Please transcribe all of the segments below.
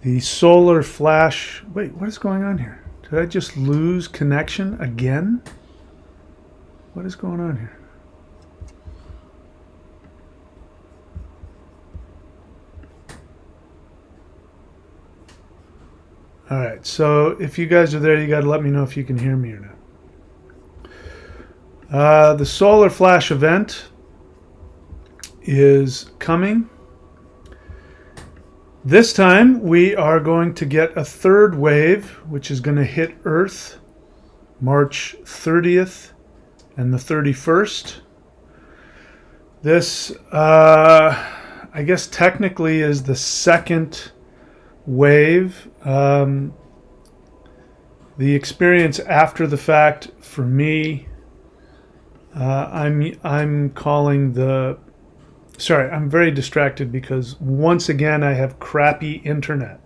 The solar flash. Wait, what is going on here? Did I just lose connection again? What is going on here? All right, so if you guys are there, you got to let me know if you can hear me or not. The solar flash event is coming. This time we are going to get a third wave, which is going to hit Earth March 30th and the 31st. This, I guess technically is the second wave. The experience after the fact for me, I'm calling the... Sorry, I'm very distracted because once again I have crappy internet.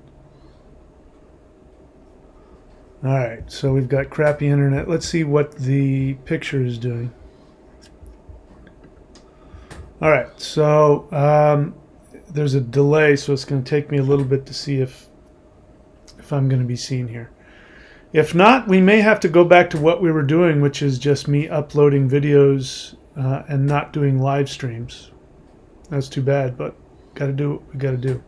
All right, so we've got crappy internet. Let's see what the picture is doing. All right, so there's a delay, so it's going to take me a little bit to see if I'm going to be seen here. If not, we may have to go back to what we were doing, which is just me uploading videos and not doing live streams. That's too bad, but got to do what we got to do.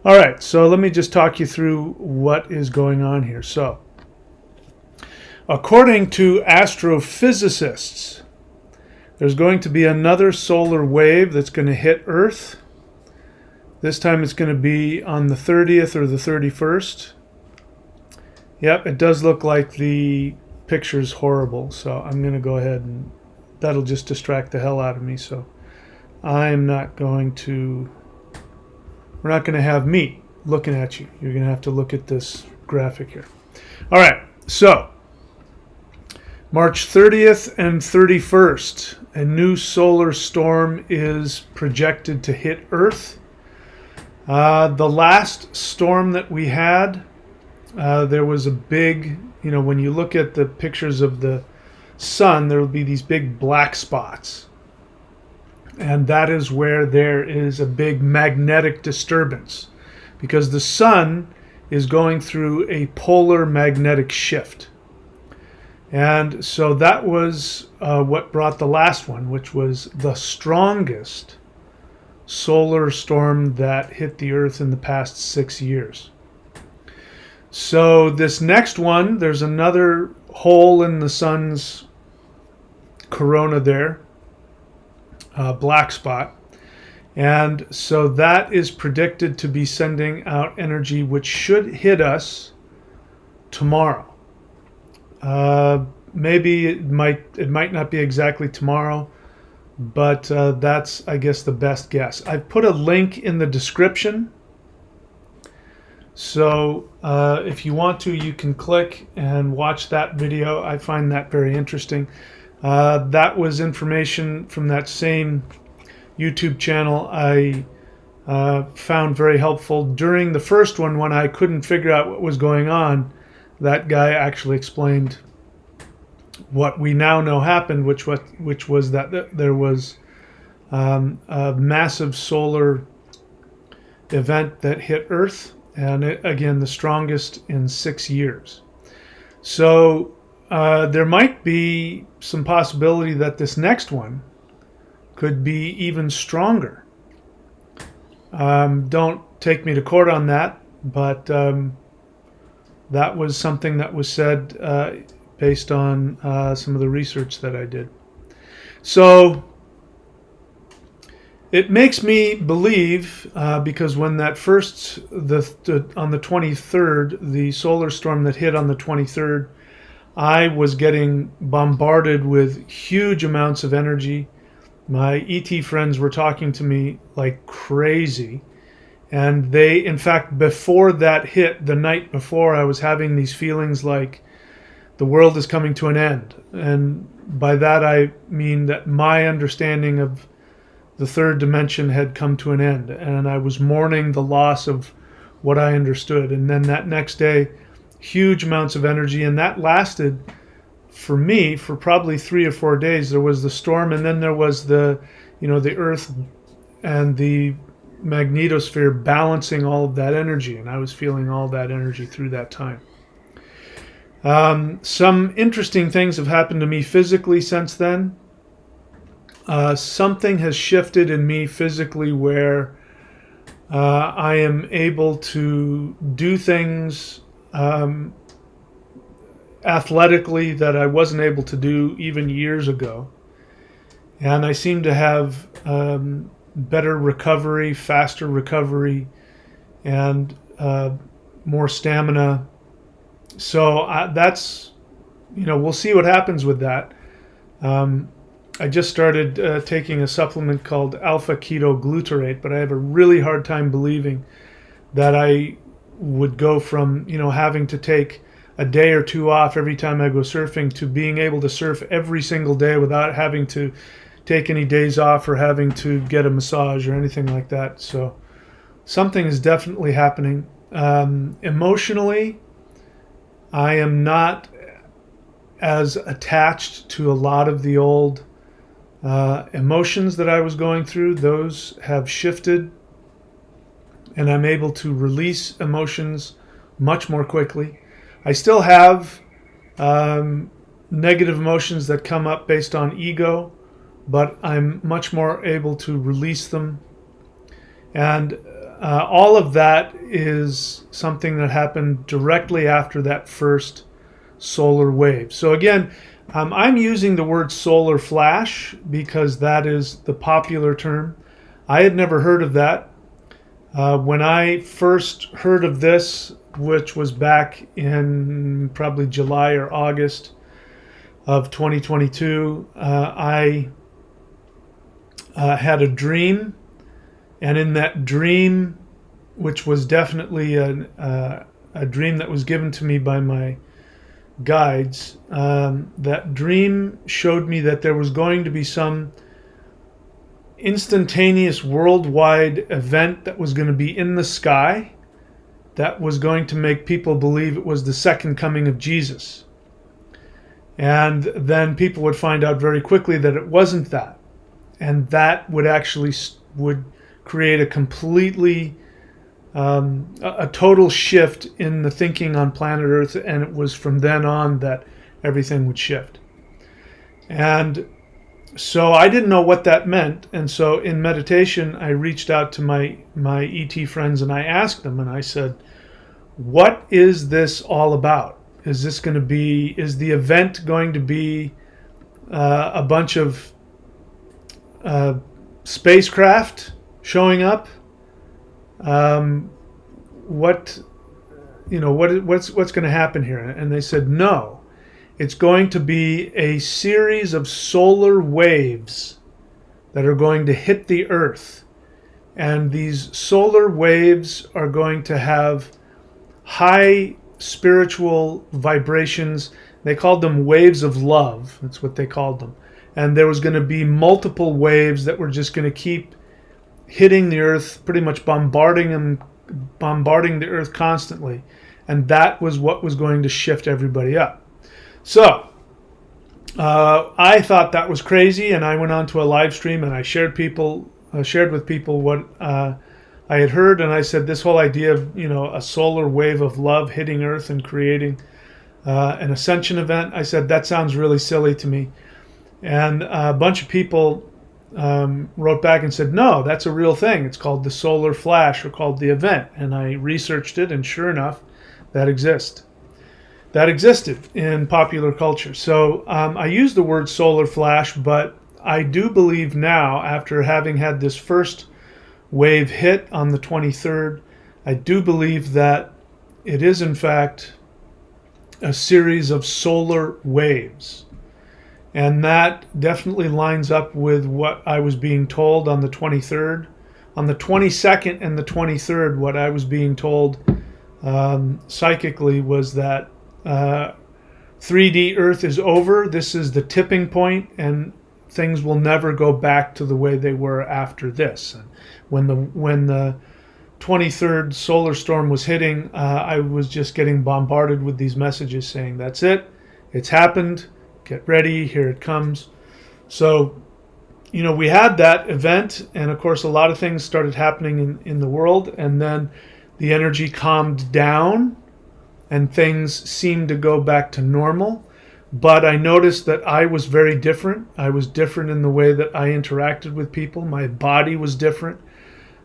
All right, so let me just talk you through what is going on here. So, according to astrophysicists, there's going to be another solar wave that's going to hit Earth. This time it's going to be on the 30th or the 31st. Yep, it does look like the picture's horrible, so I'm going to go ahead and that'll just distract the hell out of me. So I'm not going to, we're not going to have me looking at you. You're going to have to look at this graphic here. All right, so March 30th and 31st, a new solar storm is projected to hit Earth. The last storm that we had, there was a big, when you look at the pictures of the sun, there will be these big black spots. And that is where there is a big magnetic disturbance because the sun is going through a polar magnetic shift. And so that was what brought the last one, which was the strongest solar storm that hit the Earth in the past 6 years. So this next one, there's another hole in the sun's corona there. Black spot, and so that is predicted to be sending out energy which should hit us tomorrow. Maybe it might not be exactly tomorrow, but that's, I guess, the best guess. I've put a link in the description, so if you want to, you can click and watch that video. I find that very interesting. That was information from that same YouTube channel I found very helpful. During the first one, when I couldn't figure out what was going on, that guy actually explained what we now know happened, which was that there was a massive solar event that hit Earth, and again, the strongest in 6 years. So there might be some possibility that this next one could be even stronger. Don't take me to court on that, but that was something that was said based on some of the research that I did. So it makes me believe, because when that first, on the 23rd, the solar storm that hit on the 23rd, I was getting bombarded with huge amounts of energy. My ET friends were talking to me like crazy. And they, in fact, before that hit, the night before, I was having these feelings like the world is coming to an end. And by that I mean that my understanding of the third dimension had come to an end. And I was mourning the loss of what I understood. And then that next day, huge amounts of energy, and that lasted for me for probably 3 or 4 days. There was the storm, and then there was the Earth and the magnetosphere balancing all of that energy, and I was feeling all that energy through that time. Some interesting things have happened to me physically since then. Something has shifted in me physically where I am able to do things athletically that I wasn't able to do even years ago. And I seem to have better recovery, faster recovery, and more stamina. So that's, we'll see what happens with that. I just started taking a supplement called alpha ketoglutarate, but I have a really hard time believing that I would go from, having to take a day or two off every time I go surfing to being able to surf every single day without having to take any days off or having to get a massage or anything like that. So something is definitely happening. Emotionally, I am not as attached to a lot of the old emotions that I was going through. Those have shifted, and I'm able to release emotions much more quickly. I still have negative emotions that come up based on ego, but I'm much more able to release them. And all of that is something that happened directly after that first solar wave. So again, I'm using the word solar flash because that is the popular term. I had never heard of that. When I first heard of this, which was back in probably July or August of 2022, I had a dream. And in that dream, which was definitely a dream that was given to me by my guides, that dream showed me that there was going to be some instantaneous worldwide event that was going to be in the sky that was going to make people believe it was the second coming of Jesus. And then people would find out very quickly that it wasn't that. And that would actually would create a completely a total shift in the thinking on planet Earth, and it was from then on that everything would shift. And so I didn't know what that meant, and so in meditation I reached out to my ET friends and I asked them, and I said, what is this all about? Is the event going to be a bunch of spacecraft showing up? What's going to happen here? And they said, no, it's going to be a series of solar waves that are going to hit the Earth. And these solar waves are going to have high spiritual vibrations. They called them waves of love. That's what they called them. And there was going to be multiple waves that were just going to keep hitting the Earth, pretty much bombarding the Earth constantly. And that was what was going to shift everybody up. So I thought that was crazy, and I went on to a live stream and I shared with people what I had heard, and I said this whole idea of a solar wave of love hitting Earth and creating an ascension event, I said that sounds really silly to me. And a bunch of people wrote back and said, no, that's a real thing. It's called the solar flash, or called the event. And I researched it, and sure enough, that existed in popular culture. So I use the word solar flash, but I do believe now, after having had this first wave hit on the 23rd, I do believe that it is in fact a series of solar waves. And that definitely lines up with what I was being told on the 23rd. On the 22nd and the 23rd, what I was being told psychically was that 3D Earth is over. This is the tipping point, and things will never go back to the way they were after this. And when the 23rd solar storm was hitting, I was just getting bombarded with these messages saying, that's it, it's happened, get ready, here it comes. So we had that event, and of course, a lot of things started happening in the world, and then the energy calmed down, and things seemed to go back to normal. But I noticed that I was very different. I was different in the way that I interacted with people. My body was different.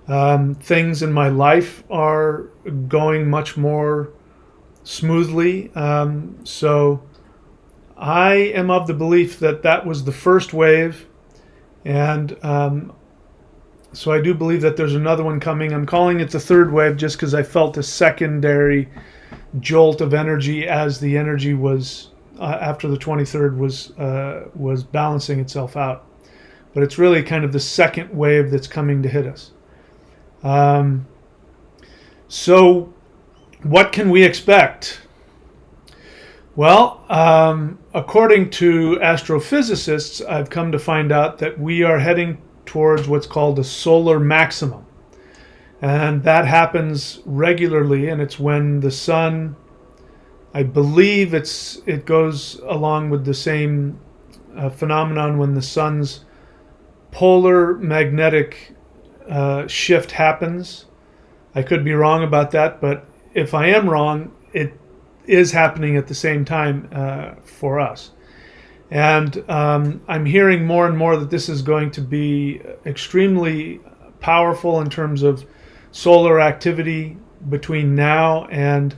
Things in my life are going much more smoothly. So I am of the belief that that was the first wave. And so I do believe that there's another one coming. I'm calling it the third wave just because I felt a secondary jolt of energy as the energy was, after the 23rd, was balancing itself out. But it's really kind of the second wave that's coming to hit us. So what can we expect? Well, according to astrophysicists, I've come to find out that we are heading towards what's called a solar maximum. And that happens regularly, and it's when the sun, I believe it goes along with the same phenomenon when the sun's polar magnetic shift happens. I could be wrong about that, but if I am wrong, it is happening at the same time for us. And I'm hearing more and more that this is going to be extremely powerful in terms of solar activity between now and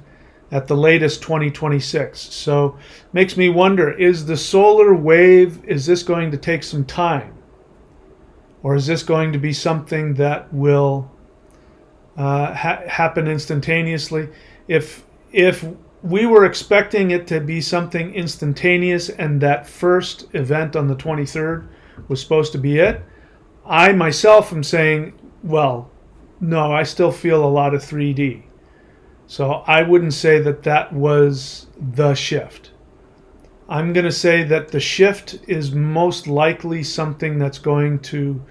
at the latest 2026. So makes me wonder, is the solar wave, is this going to take some time? Or is this going to be something that will happen instantaneously? If we were expecting it to be something instantaneous and that first event on the 23rd was supposed to be it, I myself am saying, well, no, I still feel a lot of 3D. So I wouldn't say that that was the shift. I'm going to say that the shift is most likely something that's going to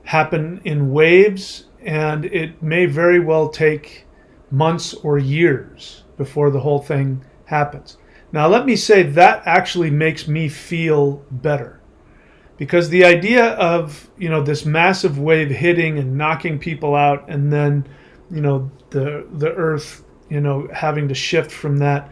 happen in waves, and it may very well take months or years before the whole thing happens. Now, let me say that actually makes me feel better, because the idea of, this massive wave hitting and knocking people out, and then, the earth, having to shift from that.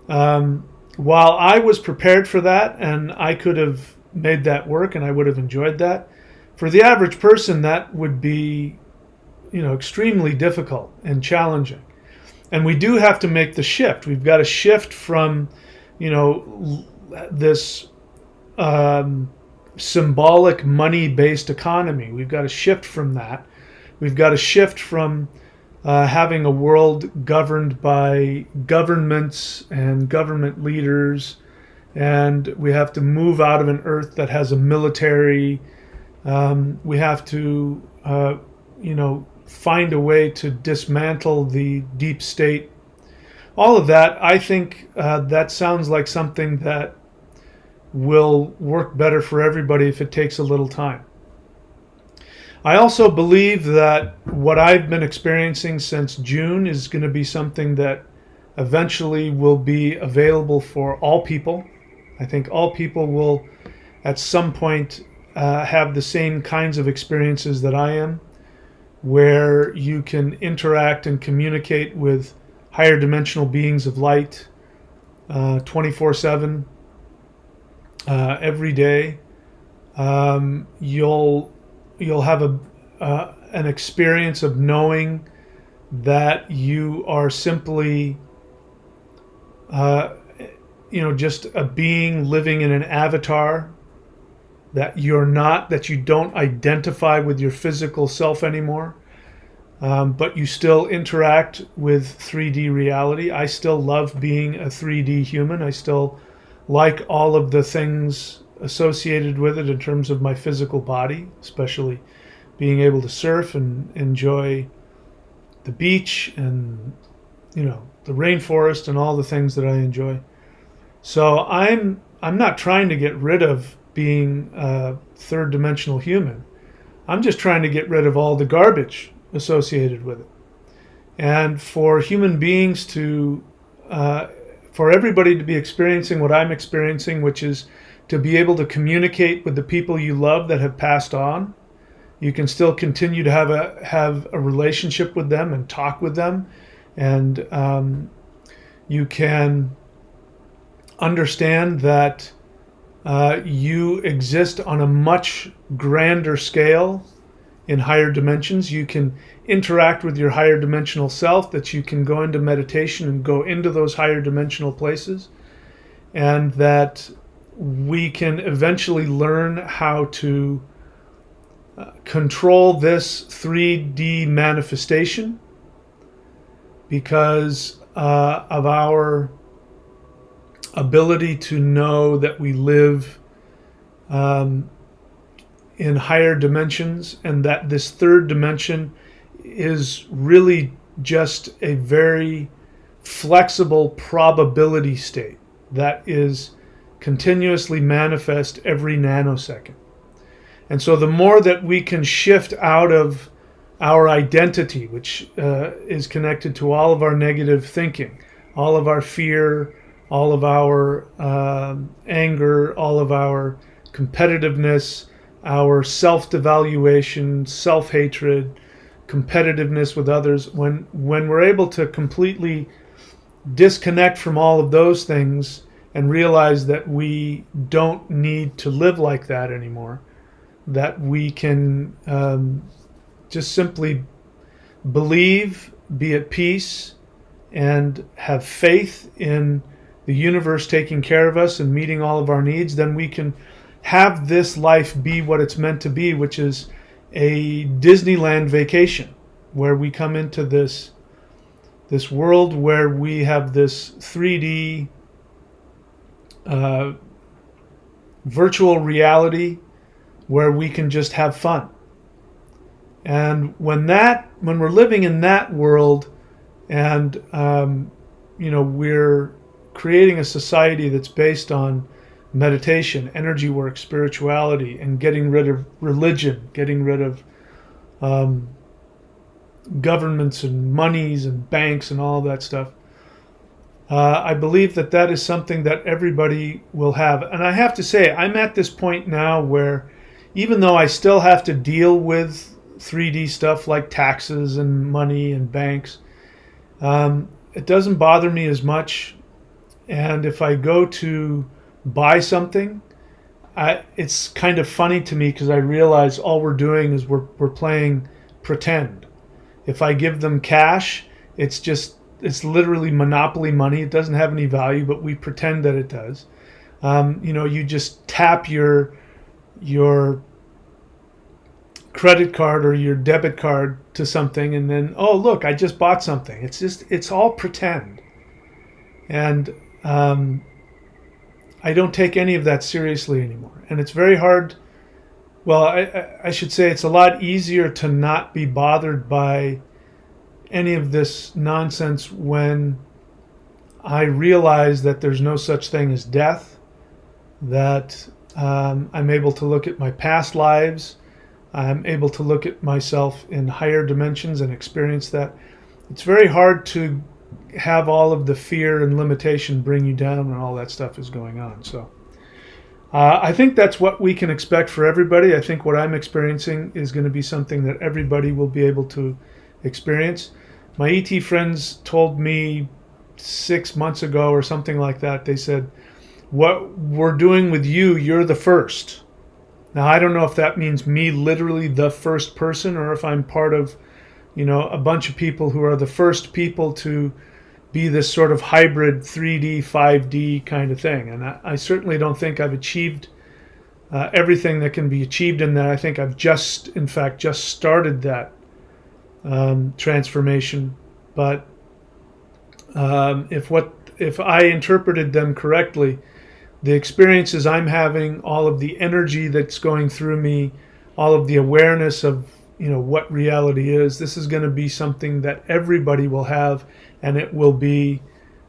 While I was prepared for that, and I could have made that work, and I would have enjoyed that, for the average person, that would be, extremely difficult and challenging. And we do have to make the shift. We've got to shift from, this symbolic money-based economy. We've got to shift from that. We've got to shift from having a world governed by governments and government leaders, and we have to move out of an earth that has a military. We have to, find a way to dismantle the deep state. All of that, I think that sounds like something that will work better for everybody if it takes a little time. I also believe that what I've been experiencing since June is going to be something that eventually will be available for all people. I think all people will at some point have the same kinds of experiences that I am, where you can interact and communicate with higher dimensional beings of light 24/7 every day. You'll have an experience of knowing that you are simply just a being living in an avatar, that you don't identify with your physical self anymore, but you still interact with 3D reality. I still love being a 3D human. I still like all of the things associated with it in terms of my physical body, especially being able to surf and enjoy the beach and the rainforest and all the things that I enjoy. So I'm not trying to get rid of being a third dimensional human. I'm just trying to get rid of all the garbage associated with it. And for human beings to, for everybody to be experiencing what I'm experiencing, which is to be able to communicate with the people you love that have passed on. You can still continue to have a relationship with them and talk with them, and you can understand that you exist on a much grander scale in higher dimensions. You can interact with your higher dimensional self, that you can go into meditation and go into those higher dimensional places, and that we can eventually learn how to control this 3D manifestation because of our ability to know that we live in higher dimensions, and that this third dimension is really just a very flexible probability state that is continuously manifest every nanosecond. And so the more that we can shift out of our identity, which is connected to all of our negative thinking, all of our fear, all of our anger, all of our competitiveness, our self-devaluation, self-hatred, competitiveness with others, when we're able to completely disconnect from all of those things and realize that we don't need to live like that anymore, that we can just simply believe, be at peace, and have faith in the universe taking care of us and meeting all of our needs, then we can have this life be what it's meant to be, which is a Disneyland vacation, where we come into this world where we have this 3D virtual reality where we can just have fun. And when we're living in that world, and we're creating a society that's based on meditation, energy work, spirituality, and getting rid of religion, getting rid of governments and monies and banks and all that stuff. I believe that is something that everybody will have. And I have to say, I'm at this point now where, even though I still have to deal with 3D stuff like taxes and money and banks, it doesn't bother me as much. And if I go to buy something, it's kind of funny to me because I realize all we're doing is we're playing pretend. If I give them cash, it's literally monopoly money. It doesn't have any value, but we pretend that it does. You just tap your credit card or your debit card to something, and then, oh look, I just bought something. It's all pretend. And I don't take any of that seriously anymore. And it's very hard. Well, I should say it's a lot easier to not be bothered by any of this nonsense when I realize that there's no such thing as death, that I'm able to look at my past lives, I'm able to look at myself in higher dimensions and experience that. It's very hard to have all of the fear and limitation bring you down when all that stuff is going on. So I think that's what we can expect for everybody. I think what I'm experiencing is going to be something that everybody will be able to experience. My ET friends told me 6 months ago or something like that, they said, what we're doing with you, you're the first. Now, I don't know if that means me literally the first person, or if I'm part of, a bunch of people who are the first people to be this sort of hybrid 3D, 5D kind of thing. And I certainly don't think I've achieved everything that can be achieved in that. I think I've just started that transformation. But if I interpreted them correctly, the experiences I'm having, all of the energy that's going through me, all of the awareness of what reality is, this is going to be something that everybody will have, and it will be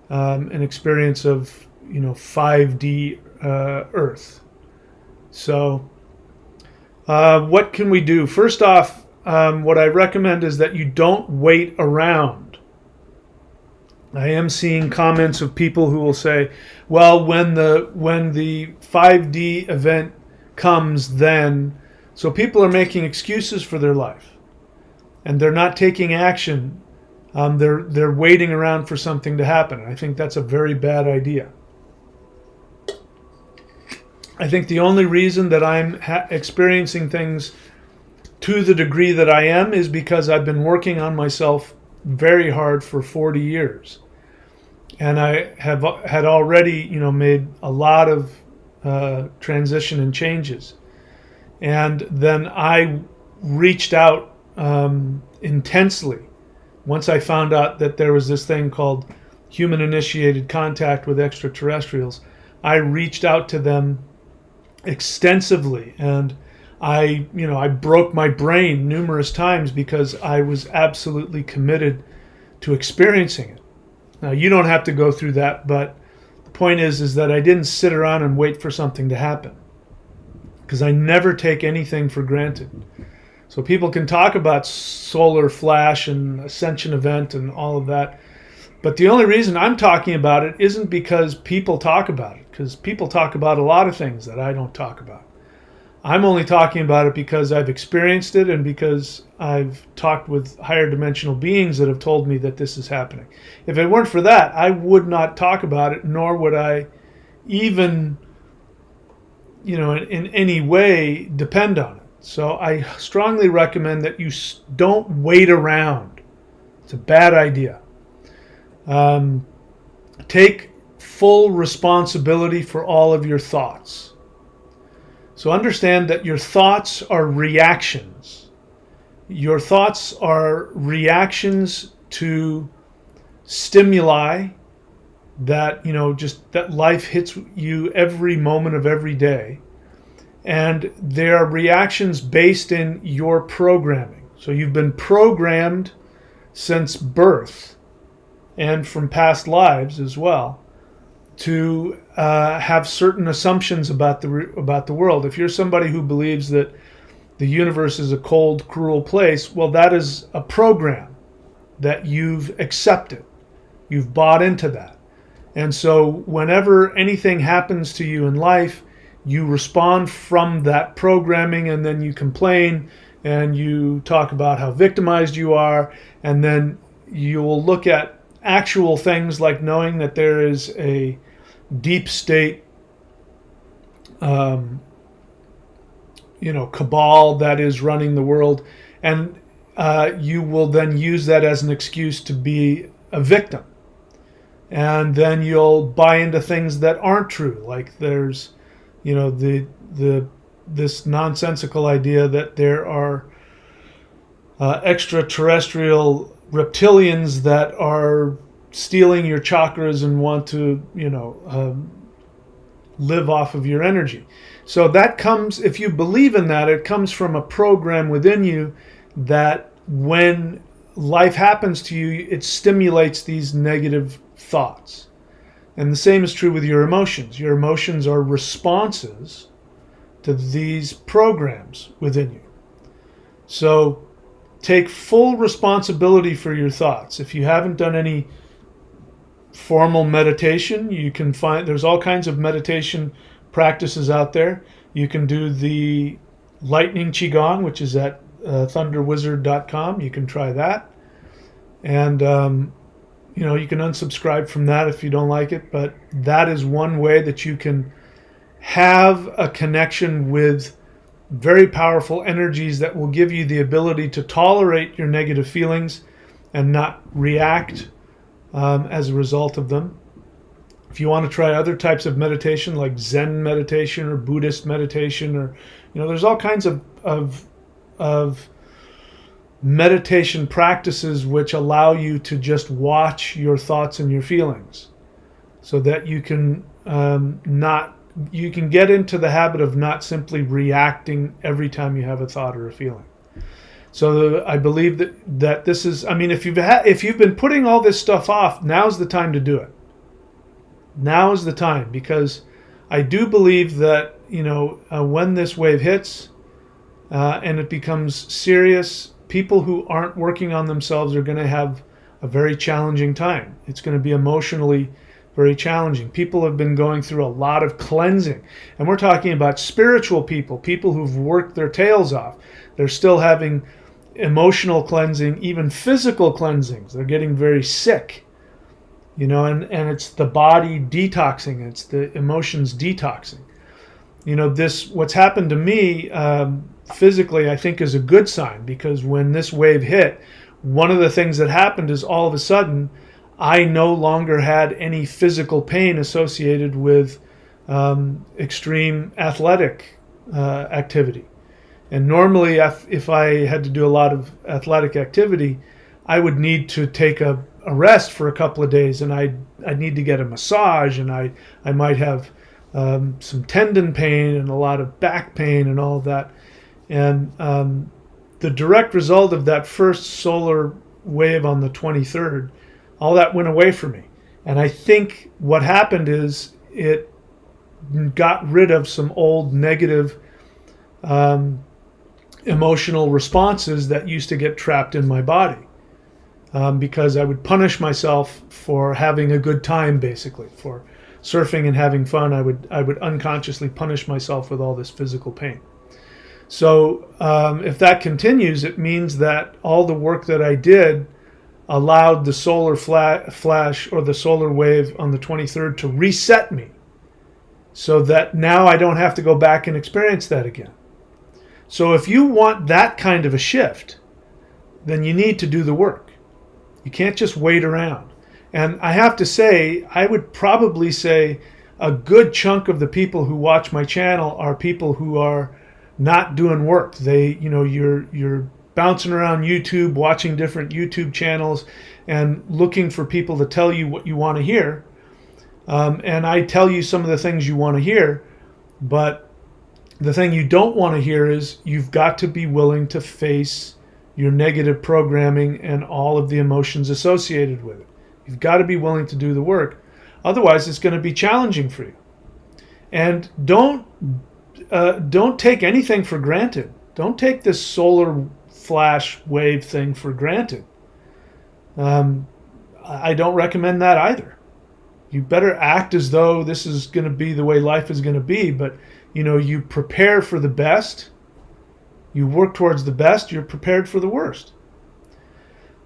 an experience of 5D Earth. So what can we do? First off, what I recommend is that you don't wait around I am seeing comments of people who will say, well, when the 5D event comes, then. So people are making excuses for their life, and they're not taking action. They're waiting around for something to happen. I think that's a very bad idea. I think the only reason that I'm experiencing things to the degree that I am is because I've been working on myself very hard for 40 years. And I had already, made a lot of transition and changes. And then I reached out intensely once I found out that there was this thing called human-initiated contact with extraterrestrials. I reached out to them extensively, and I broke my brain numerous times because I was absolutely committed to experiencing it. Now, you don't have to go through that, but the point is that I didn't sit around and wait for something to happen, because I never take anything for granted. So people can talk about solar flash and ascension event and all of that, but the only reason I'm talking about it isn't because people talk about it, because people talk about a lot of things that I don't talk about. I'm only talking about it because I've experienced it and because I've talked with higher dimensional beings that have told me that this is happening. If it weren't for that, I would not talk about it, nor would I even, in any way depend on it. So I strongly recommend that you don't wait around. It's a bad idea. Take full responsibility for all of your thoughts. So understand that your thoughts are reactions. Your thoughts are reactions to stimuli that, just that life hits you every moment of every day. And they are reactions based in your programming. So you've been programmed since birth and from past lives as well to have certain assumptions about the world. If you're somebody who believes that the universe is a cold, cruel place, well, that is a program that you've accepted. You've bought into that. And so whenever anything happens to you in life, you respond from that programming, and then you complain and you talk about how victimized you are, and then you will look at actual things like knowing that there is a deep state cabal that is running the world, and you will then use that as an excuse to be a victim, and then you'll buy into things that aren't true, like there's this nonsensical idea that there are extraterrestrial reptilians that are stealing your chakras and want to, live off of your energy. So that comes, if you believe in that, it comes from a program within you that when life happens to you, it stimulates these negative thoughts. And the same is true with your emotions. Your emotions are responses to these programs within you. So take full responsibility for your thoughts. If you haven't done any formal meditation, you can find, there's all kinds of meditation practices out there. You can do the lightning qigong, which is at thunderwizard.com. You can try that. And, you can unsubscribe from that if you don't like it. But that is one way that you can have a connection with very powerful energies that will give you the ability to tolerate your negative feelings and not react as a result of them. If you want to try other types of meditation like Zen meditation or Buddhist meditation, or there's all kinds of meditation practices which allow you to just watch your thoughts and your feelings, so that you can you can get into the habit of not simply reacting every time you have a thought or a feeling. So I believe that this is, if you've been putting all this stuff off, now's the time to do it. Now is the time, because I do believe that when this wave hits and it becomes serious, people who aren't working on themselves are going to have a very challenging time. It's going to be emotionally very challenging. People have been going through a lot of cleansing. And we're talking about spiritual people, people who've worked their tails off. They're still having emotional cleansing, even physical cleansings. They're getting very sick, you know, and it's the body detoxing. It's the emotions detoxing. You know, what's happened to me physically, I think is a good sign, because when this wave hit, one of the things that happened is all of a sudden, I no longer had any physical pain associated with extreme athletic activity. And normally, if I had to do a lot of athletic activity, I would need to take a rest for a couple of days, and I'd need to get a massage, and I might have some tendon pain and a lot of back pain and all of that. And the direct result of that first solar wave on the 23rd, all that went away for me. And I think what happened is it got rid of some old negative emotional responses that used to get trapped in my body, because I would punish myself for having a good time, basically, for surfing and having fun. I would unconsciously punish myself with all this physical pain. So if that continues, it means that all the work that I did allowed the solar flash or the solar wave on the 23rd to reset me, so that now I don't have to go back and experience that again. So if you want that kind of a shift, then you need to do the work. You can't just wait around. And I have to say, I would probably say a good chunk of the people who watch my channel are people who are not doing work. They, you know, you're bouncing around YouTube, watching different YouTube channels and looking for people to tell you what you want to hear. And I tell you some of the things you want to hear, but the thing you don't want to hear is you've got to be willing to face your negative programming and all of the emotions associated with it. You've got to be willing to do the work. Otherwise, it's going to be challenging for you. And don't take anything for granted. Don't take this solar flash wave thing for granted. I don't recommend that either. You better act as though this is going to be the way life is going to be, but you know, you prepare for the best, you work towards the best, you're prepared for the worst.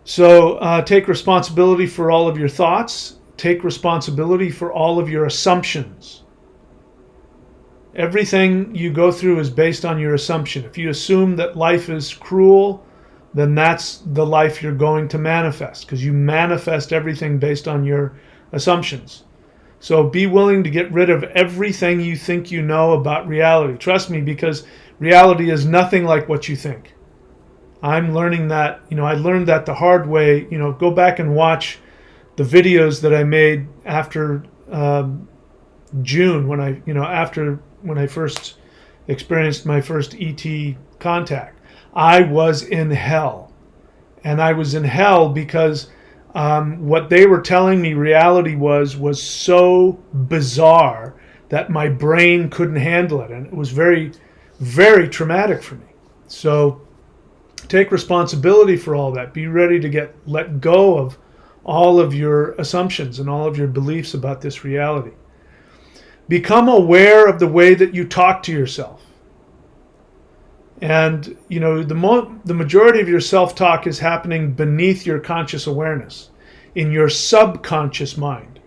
So take responsibility for all of your thoughts. Take responsibility for all of your assumptions. Everything you go through is based on your assumption. If you assume that life is cruel, then that's the life you're going to manifest, because you manifest everything based on your assumptions. So be willing to get rid of everything you think you know about reality. Trust me, because reality is nothing like what you think. I'm learning that, you know, I learned that the hard way. You know, go back and watch the videos that I made after June, when I first experienced my first ET contact. I was in hell. And I was in hell because what they were telling me reality was so bizarre that my brain couldn't handle it. And it was very, very traumatic for me. So take responsibility for all that. Be ready to let go of all of your assumptions and all of your beliefs about this reality. Become aware of the way that you talk to yourself. And, you know, the majority of your self-talk is happening beneath your conscious awareness, in your subconscious mind.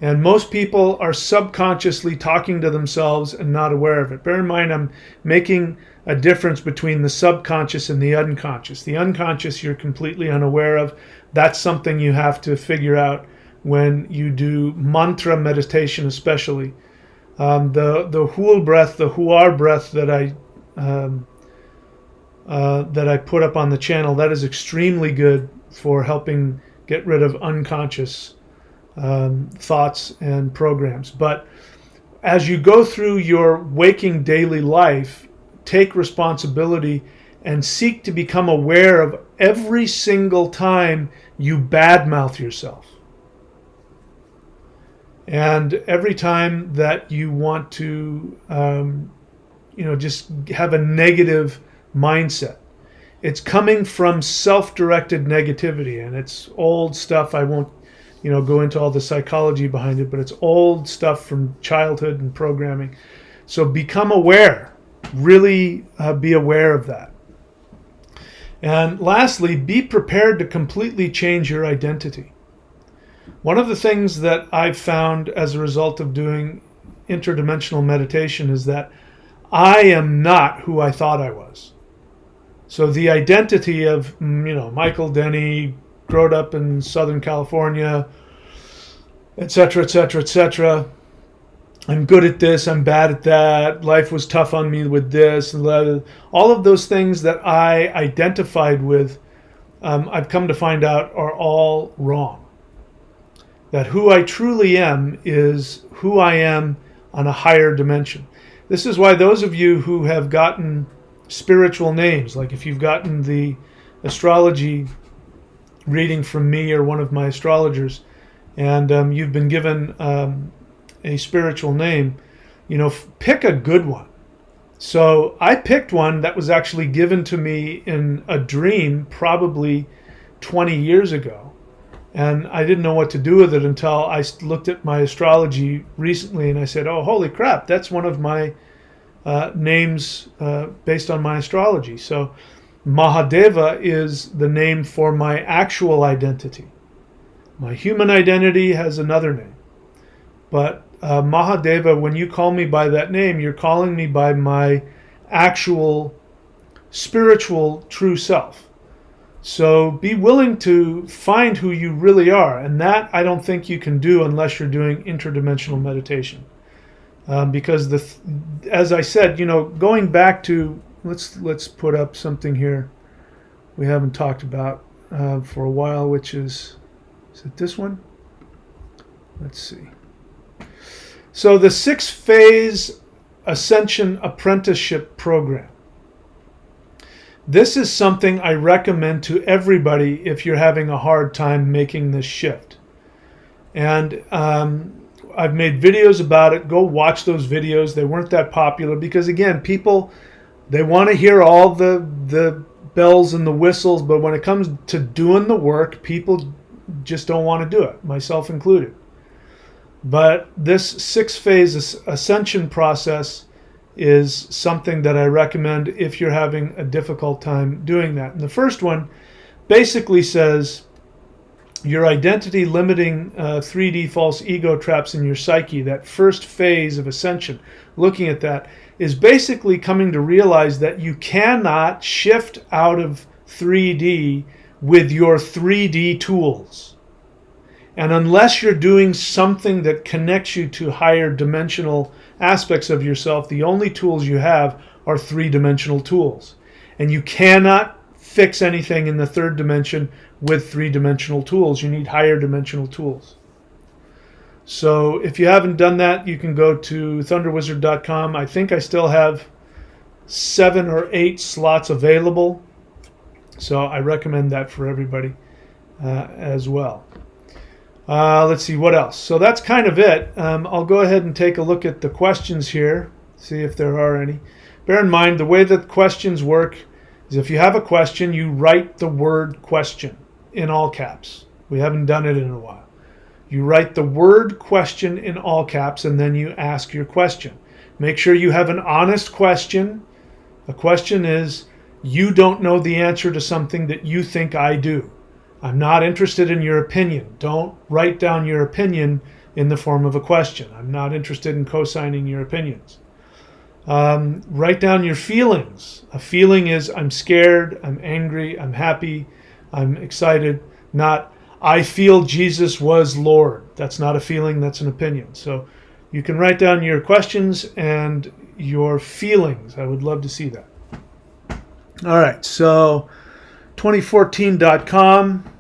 And most people are subconsciously talking to themselves and not aware of it. Bear in mind, I'm making a difference between the subconscious and the unconscious. The unconscious you're completely unaware of. That's something you have to figure out when you do mantra meditation, especially. The Hul breath, the Huar breath that I put up on the channel, that is extremely good for helping get rid of unconscious thoughts and programs. But as you go through your waking daily life, take responsibility and seek to become aware of every single time you badmouth yourself. And every time that you want to, just have a negative mindset. it's coming from self-directed negativity, and it's old stuff. I won't, go into all the psychology behind it, but it's old stuff from childhood and programming. So become aware. Really be aware of that. And lastly, be prepared to completely change your identity. One of the things that I've found as a result of doing interdimensional meditation is that I am not who I thought I was. So the identity of, Michael Denny, growing up in Southern California, etc., etc., etc. I'm good at this, I'm bad at that, life was tough on me with this, and all of those things that I identified with, I've come to find out are all wrong. That who I truly am is who I am on a higher dimension. This is why those of you who have gotten spiritual names, like if you've gotten the astrology reading from me or one of my astrologers, and you've been given a spiritual name, pick a good one. So I picked one that was actually given to me in a dream probably 20 years ago. And I didn't know what to do with it until I looked at my astrology recently, and I said, oh, holy crap, that's one of my names based on my astrology. So Mahadeva is the name for my actual identity. My human identity has another name. But Mahadeva, when you call me by that name, you're calling me by my actual spiritual true self. So be willing to find who you really are. And that I don't think you can do unless you're doing interdimensional meditation. Because as I said, going back to, let's put up something here we haven't talked about for a while, which is it this one? Let's see. So the 6-phase Ascension Apprenticeship Program. This is something I recommend to everybody if you're having a hard time making this shift. And I've made videos about it. Go watch those videos. They weren't that popular because, again, people, they want to hear all the bells and the whistles, but when it comes to doing the work, people just don't want to do it, myself included. But this 6-phase ascension process is something that I recommend if you're having a difficult time doing that. And the first one basically says your identity limiting 3D false ego traps in your psyche, that first phase of ascension, looking at that, is basically coming to realize that you cannot shift out of 3D with your 3D tools. And unless you're doing something that connects you to higher dimensional aspects of yourself, the only tools you have are 3-dimensional tools. And you cannot fix anything in the 3rd dimension with 3-dimensional tools. You need higher dimensional tools. So if you haven't done that, you can go to thunderwizard.com. I think I still have 7 or 8 slots available. So I recommend that for everybody as well. Let's see, what else? So that's kind of it. I'll go ahead and take a look at the questions here, see if there are any. Bear in mind, the way that questions work is if you have a question, you write the word question in all caps. We haven't done it in a while. You write the word question in all caps, and then you ask your question. Make sure you have an honest question. The question is, you don't know the answer to something that you think I do. I'm not interested in your opinion. Don't write down your opinion in the form of a question. I'm not interested in co-signing your opinions. Write down your feelings. A feeling is I'm scared, I'm angry, I'm happy, I'm excited. Not I feel Jesus was Lord. That's not a feeling, that's an opinion. So you can write down your questions and your feelings. I would love to see that. All right, so 2014.com.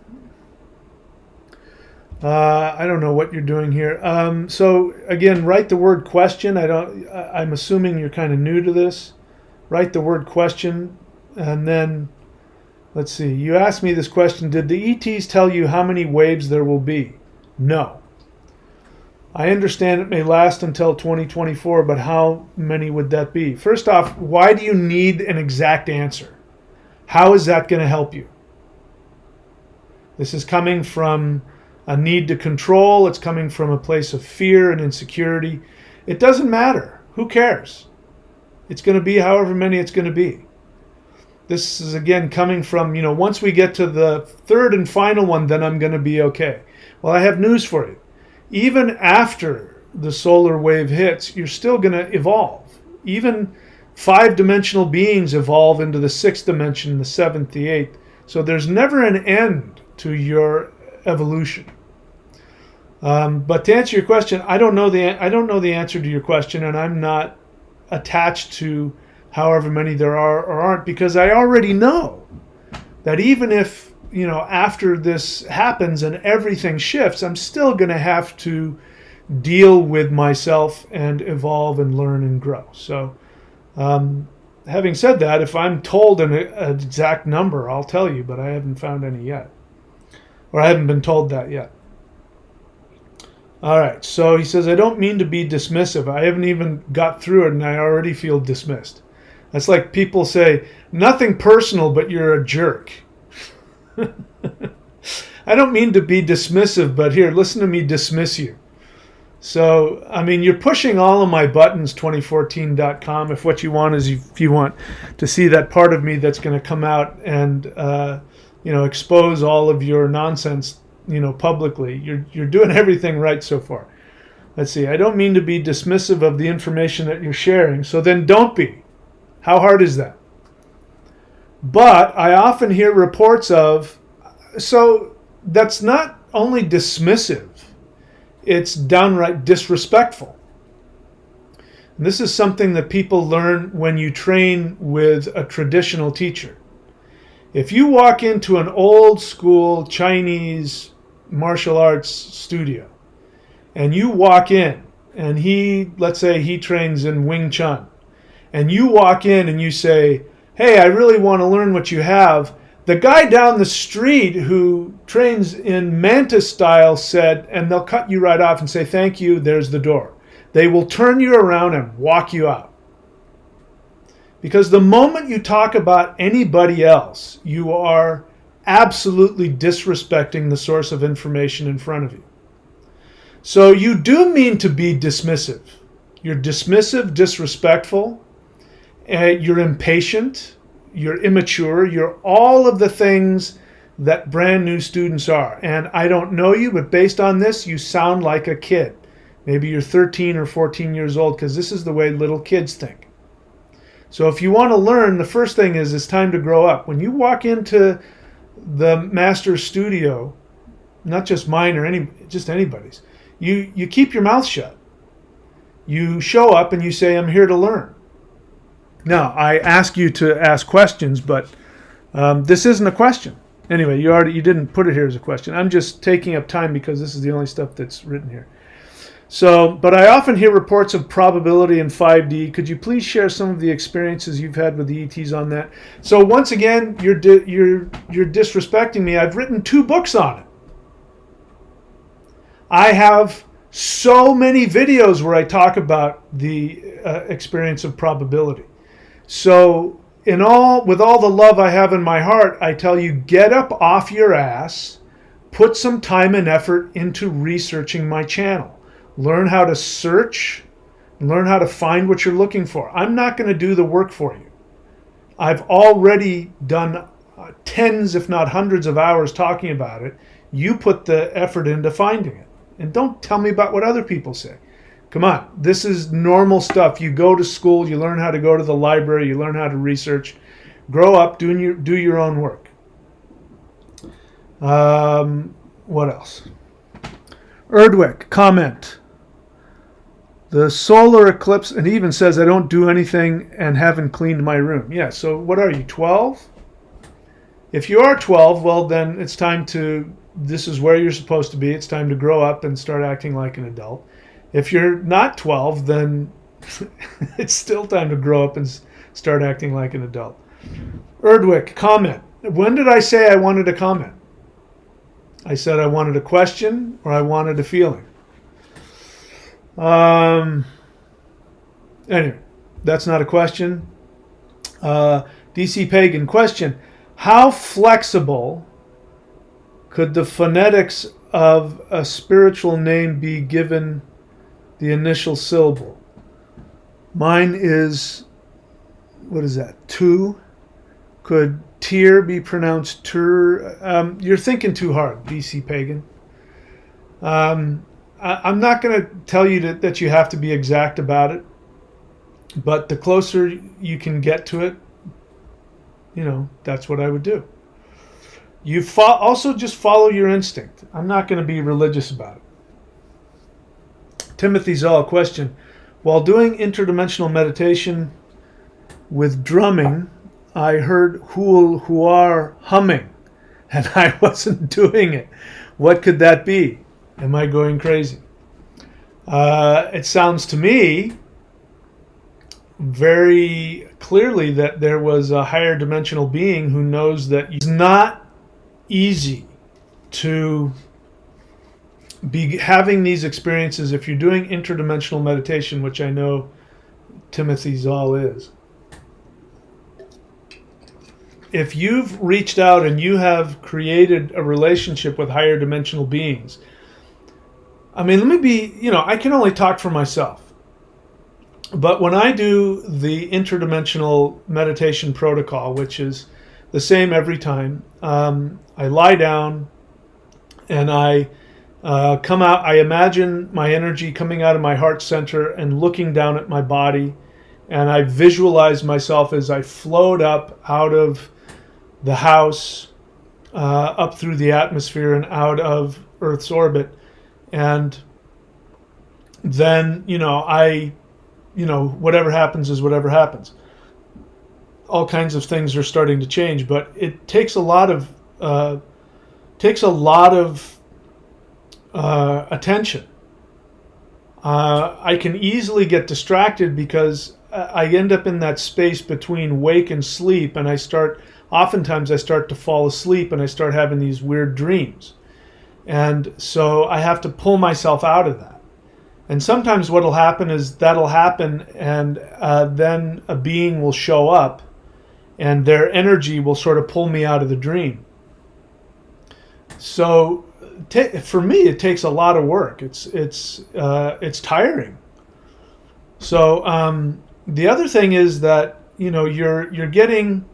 I don't know what you're doing here. So again, write the word question. I'm assuming you're kind of new to this. Write the word question, and then let's see. You asked me this question: did the ETs tell you how many waves there will be? No. I understand it may last until 2024, but how many would that be? First off, why do you need an exact answer? How is that going to help you? This is coming from a need to control. It's coming from a place of fear and insecurity. It doesn't matter. Who cares? It's going to be however many it's going to be. This is, again, coming from, once we get to the third and final one, then I'm going to be okay. Well, I have news for you. Even after the solar wave hits, you're still going to evolve. Even 5-dimensional beings evolve into the 6th dimension, the 7th, the 8th. So there's never an end to your evolution. But to answer your question, I don't know the answer to your question, and I'm not attached to however many there are or aren't, because I already know that even if, after this happens and everything shifts, I'm still going to have to deal with myself and evolve and learn and grow. So having said that, if I'm told an exact number, I'll tell you, but I haven't found any yet. Or I haven't been told that yet. All right, so he says, I don't mean to be dismissive. I haven't even got through it and I already feel dismissed. That's like people say, nothing personal, but you're a jerk. I don't mean to be dismissive, but here, listen to me dismiss you. So, you're pushing all of my buttons, 2014.com, if what you want is, if you want to see that part of me that's going to come out and, expose all of your nonsense, publicly. You're doing everything right so far. Let's see. I don't mean to be dismissive of the information that you're sharing, so then don't be. How hard is that? But I often hear reports of, so that's not only dismissive, it's downright disrespectful. And this is something that people learn when you train with a traditional teacher. If you walk into an old school Chinese martial arts studio and you walk in and let's say he trains in Wing Chun, and you walk in and you say, hey, I really want to learn what you have. The guy down the street who trains in Mantis style said, and they'll cut you right off and say, thank you, there's the door. They will turn you around and walk you out. Because the moment you talk about anybody else, you are absolutely disrespecting the source of information in front of you. So you do mean to be dismissive. You're dismissive, disrespectful, you're impatient, you're immature, you're all of the things that brand new students are. And I don't know you, but based on this, you sound like a kid. Maybe you're 13 or 14 years old, because this is the way little kids think. So if you want to learn, the first thing is it's time to grow up. When you walk into the master's studio, not just mine or just anybody's, you keep your mouth shut. You show up and you say, I'm here to learn. Now, I ask you to ask questions, but this isn't a question. Anyway, you didn't put it here as a question. I'm just taking up time because this is the only stuff that's written here. So, but I often hear reports of probability in 5D. Could you please share some of the experiences you've had with the ETs on that? So once again, you're disrespecting me. I've written 2 books on it. I have so many videos where I talk about the experience of probability. So with all the love I have in my heart, I tell you, get up off your ass, put some time and effort into researching my channel. Learn how to search, learn how to find what you're looking for. I'm not going to do the work for you. I've already done tens, if not hundreds of hours talking about it. You put the effort into finding it. And don't tell me about what other people say. Come on, this is normal stuff. You go to school, you learn how to go to the library, you learn how to research. Grow up, do your own work. What else? Erdwick, comment. The solar eclipse, and he even says, I don't do anything and haven't cleaned my room. Yeah, so what are you, 12? If you are 12, well, then it's time this is where you're supposed to be. It's time to grow up and start acting like an adult. If you're not 12, then it's still time to grow up and start acting like an adult. Erdwick, comment. When did I say I wanted a comment? I said I wanted a question or I wanted a feeling. Anyway, that's not a question. DC Pagan, question. How flexible could the phonetics of a spiritual name be given the initial syllable? Mine is, what is that, tu? Could tear be pronounced tur? You're thinking too hard, BC Pagan. I'm not going to tell you that you have to be exact about it, but the closer you can get to it, that's what I would do. You also just follow your instinct. I'm not going to be religious about it. Timothy Zoll, question. While doing interdimensional meditation with drumming, I heard Hul Huar humming, and I wasn't doing it. What could that be? Am I going crazy? It sounds to me very clearly that there was a higher dimensional being who knows that it's not easy to be having these experiences if you're doing interdimensional meditation, which I know Timothy Zoll is. If you've reached out and you have created a relationship with higher dimensional beings, I mean, let me be, I can only talk for myself. But when I do the interdimensional meditation protocol, which is the same every time, I lie down and I come out. I imagine my energy coming out of my heart center and looking down at my body. And I visualize myself as I float up out of the house, up through the atmosphere and out of Earth's orbit. And then, whatever happens is whatever happens. All kinds of things are starting to change, but it takes a lot of attention. I can easily get distracted because I end up in that space between wake and sleep, and oftentimes I start to fall asleep and I start having these weird dreams. And so I have to pull myself out of that. And sometimes what'll happen is that'll happen, and then a being will show up and their energy will sort of pull me out of the dream. So for me, it takes a lot of work. It's tiring. So the other thing is that you're getting,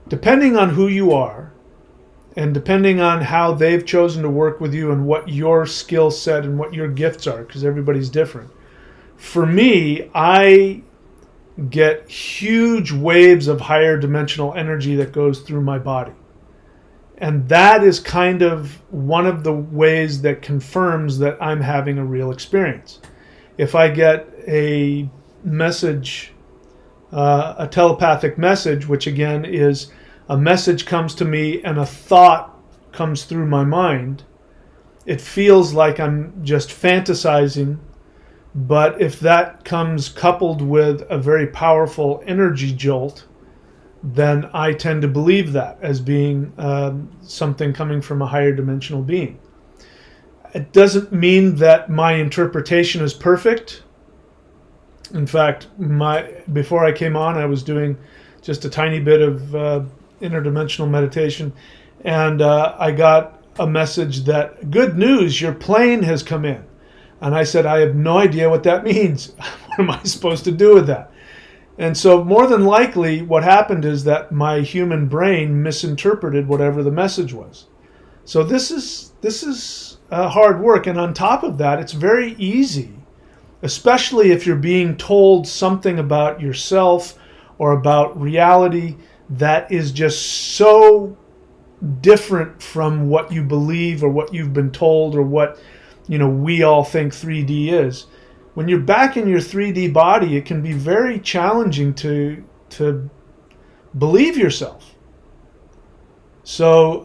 depending on who you are, and depending on how they've chosen to work with you and what your skill set and what your gifts are, because everybody's different. For me, I get huge waves of higher dimensional energy that goes through my body. And that is kind of one of the ways that confirms that I'm having a real experience. If I get a message, a telepathic message, which again is a message comes to me and a thought comes through my mind, it feels like I'm just fantasizing. But if that comes coupled with a very powerful energy jolt, then I tend to believe that as being something coming from a higher dimensional being. It doesn't mean that my interpretation is perfect. In fact, before I came on, I was doing just a tiny bit of interdimensional meditation, and I got a message that, good news, your plane has come in. And I said, I have no idea what that means. What am I supposed to do with that? And so more than likely what happened is that my human brain misinterpreted whatever the message was. So this is hard work. And on top of that, it's very easy, especially if you're being told something about yourself or about reality that is just so different from what you believe or what you've been told or what we all think 3D is. When you're back in your 3D body, it can be very challenging to believe yourself. So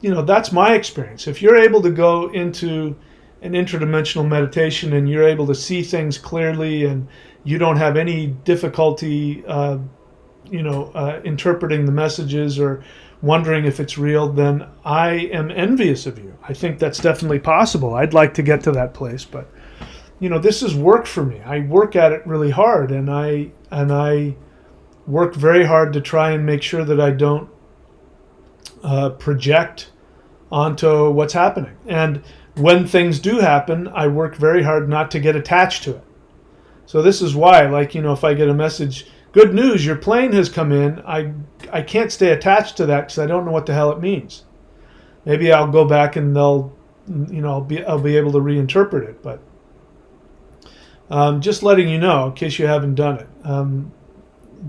that's my experience. If you're able to go into an interdimensional meditation and you're able to see things clearly and you don't have any difficulty interpreting the messages or wondering if it's real, then I am envious of you. I think that's definitely possible. I'd like to get to that place, but this is work for me. I work at it really hard, and I work very hard to try and make sure that I don't project onto what's happening. And when things do happen, I work very hard not to get attached to it. So this is why, like, if I get a message, good news, your plane has come in, I can't stay attached to that because I don't know what the hell it means. Maybe I'll go back and I'll be able to reinterpret it. But just letting you know, in case you haven't done it.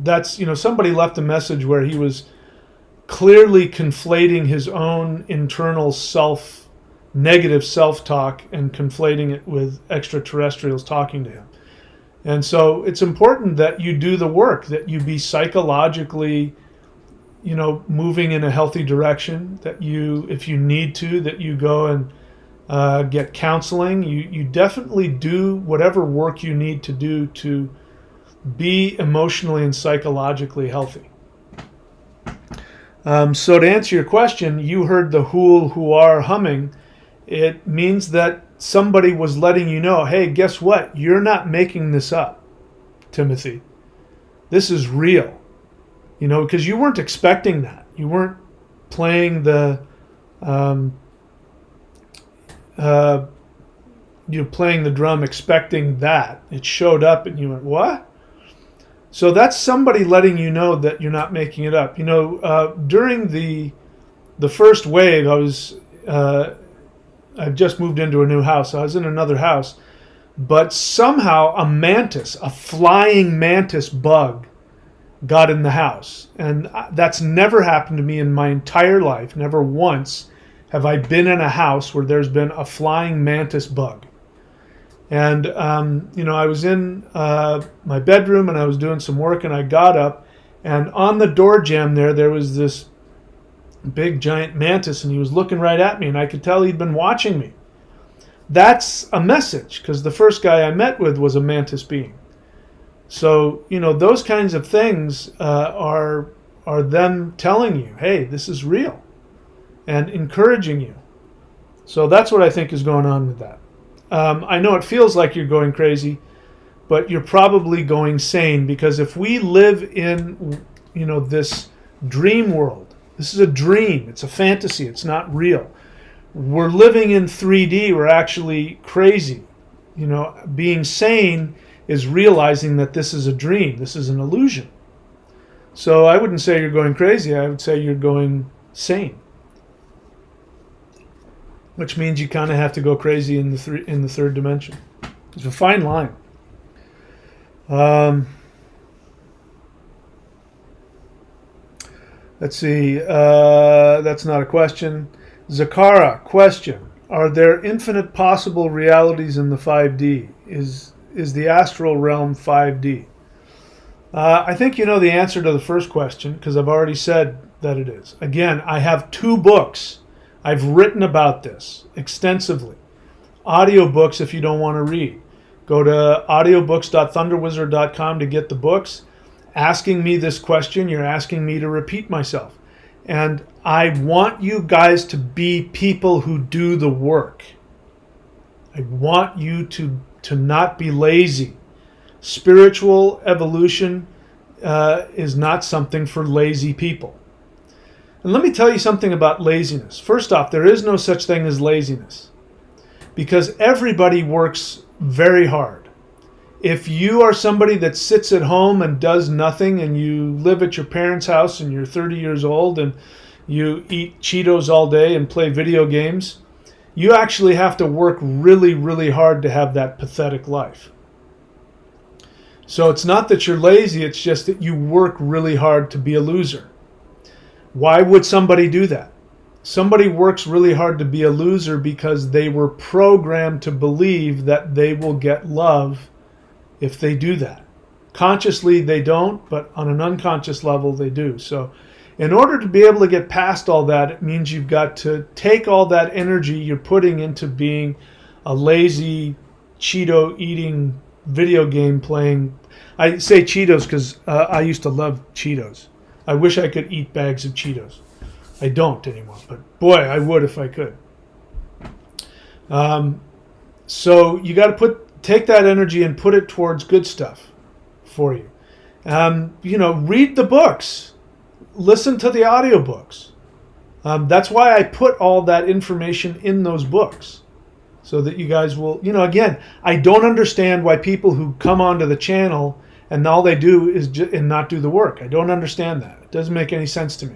That's, somebody left a message where he was clearly conflating his own internal negative self-talk and conflating it with extraterrestrials talking to him. And so it's important that you do the work, that you be psychologically, moving in a healthy direction, that you, if you need to, that you go and get counseling. You definitely do whatever work you need to do to be emotionally and psychologically healthy. So to answer your question, you heard the hool, huar humming. It means that somebody was letting you know, hey, guess what? You're not making this up, Timothy. This is real. Because you weren't expecting that. You weren't playing the, playing the drum expecting that. It showed up and you went, what? So that's somebody letting you know that you're not making it up. During the first wave, I've just moved into a new house. I was in another house, but somehow a flying mantis bug got in the house. And that's never happened to me in my entire life. Never once have I been in a house where there's been a flying mantis bug. And, I was in my bedroom and I was doing some work and I got up, and on the door jamb there was this big giant mantis, and he was looking right at me, and I could tell he'd been watching me. That's a message, because the first guy I met with was a mantis being. So, those kinds of things are them telling you, hey, this is real, and encouraging you. So that's what I think is going on with that. I know it feels like you're going crazy, but you're probably going sane, because if we live in, this dream world, this is a dream, it's a fantasy, it's not real. We're living in 3D, we're actually crazy. Being sane is realizing that this is a dream, this is an illusion. So I wouldn't say you're going crazy, I would say you're going sane. Which means you kind of have to go crazy in the third dimension. It's a fine line. Let's see. That's not a question. Zakara, question. Are there infinite possible realities in the 5D? Is the astral realm 5D? I think you know the answer to the first question, because I've already said that it is. Again, I have 2 books. I've written about this extensively. Audiobooks if you don't want to read. Go to audiobooks.thunderwizard.com to get the books. Asking me this question, you're asking me to repeat myself. And I want you guys to be people who do the work. I want you to not be lazy. Spiritual evolution is not something for lazy people. And let me tell you something about laziness. First off, there is no such thing as laziness, because everybody works very hard. If you are somebody that sits at home and does nothing, and you live at your parents' house and you're 30 years old and you eat Cheetos all day and play video games, you actually have to work really, really hard to have that pathetic life. So it's not that you're lazy, it's just that you work really hard to be a loser. Why would somebody do that? Somebody works really hard to be a loser because they were programmed to believe that they will get love if they do that. Consciously they don't, but on an unconscious level they do. So in order to be able to get past all that, it means you've got to take all that energy you're putting into being a lazy, Cheeto eating, video game playing. I say Cheetos because I used to love Cheetos. I wish I could eat bags of Cheetos. I don't anymore, but boy, I would if I could. So you got to take that energy and put it towards good stuff for you. Read the books, listen to the audiobooks. That's why I put all that information in those books, so that you guys will, again, I don't understand why people who come onto the channel and all they do is and not do the work. I don't understand that. It doesn't make any sense to me.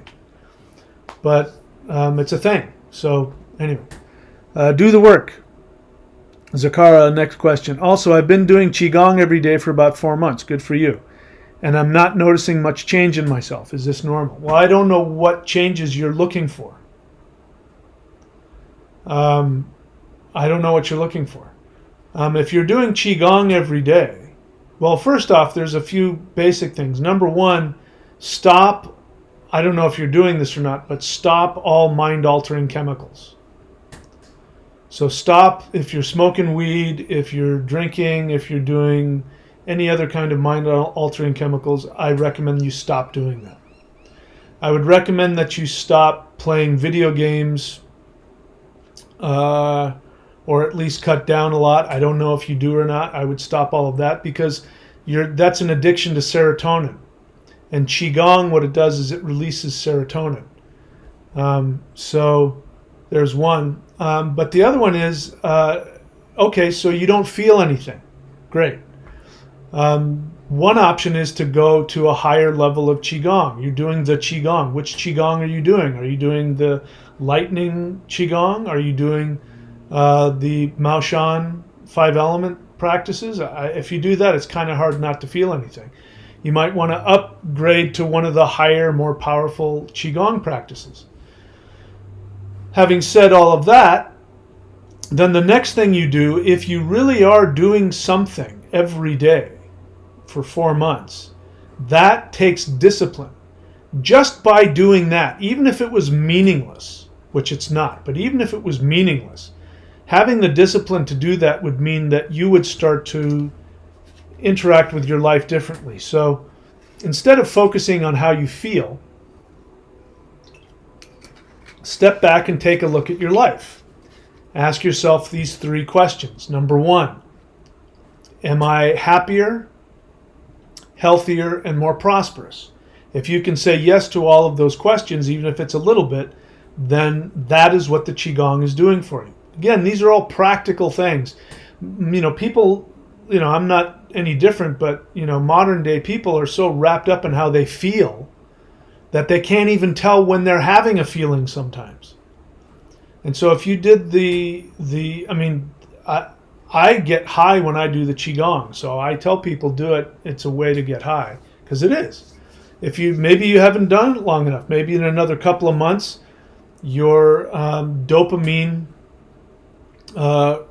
But it's a thing. So anyway, do the work. Zakara, next question. Also, I've been doing Qigong every day for about 4 months. Good for you. And I'm not noticing much change in myself. Is this normal? Well, I don't know what changes you're looking for. I don't know what you're looking for. If you're doing Qigong every day, well, first off, there's a few basic things. Number one, stop. I don't know if you're doing this or not, but stop all mind-altering chemicals. So stop if you're smoking weed, if you're drinking, if you're doing any other kind of mind-altering chemicals. I recommend you stop doing that. I would recommend that you stop playing video games, or at least cut down a lot. I don't know if you do or not. I would stop all of that, because that's an addiction to serotonin. And Qigong, what it does is it releases serotonin. So there's one. But the other one is, okay, so you don't feel anything. Great. One option is to go to a higher level of Qigong. You're doing the Qigong. Which Qigong are you doing? Are you doing the lightning Qigong? Are you doing the Maoshan 5-element practices? If you do that, it's kind of hard not to feel anything. You might want to upgrade to one of the higher, more powerful Qigong practices. Having said all of that, then the next thing you do, if you really are doing something every day for 4 months, that takes discipline. Just by doing that, even if it was meaningless, which it's not, but even if it was meaningless, having the discipline to do that would mean that you would start to interact with your life differently. So instead of focusing on how you feel, step back and take a look at your life. Ask yourself these 3 questions. Number 1, am I happier, healthier, and more prosperous? If you can say yes to all of those questions, even if it's a little bit, then that is what the Qigong is doing for you. Again, these are all practical things. People, I'm not any different, but, modern day people are so wrapped up in how they feel that they can't even tell when they're having a feeling sometimes. And so if you did I get high when I do the Qigong. So I tell people do it. It's a way to get high, because it is. Maybe you haven't done it long enough. Maybe in another couple of months, your dopamine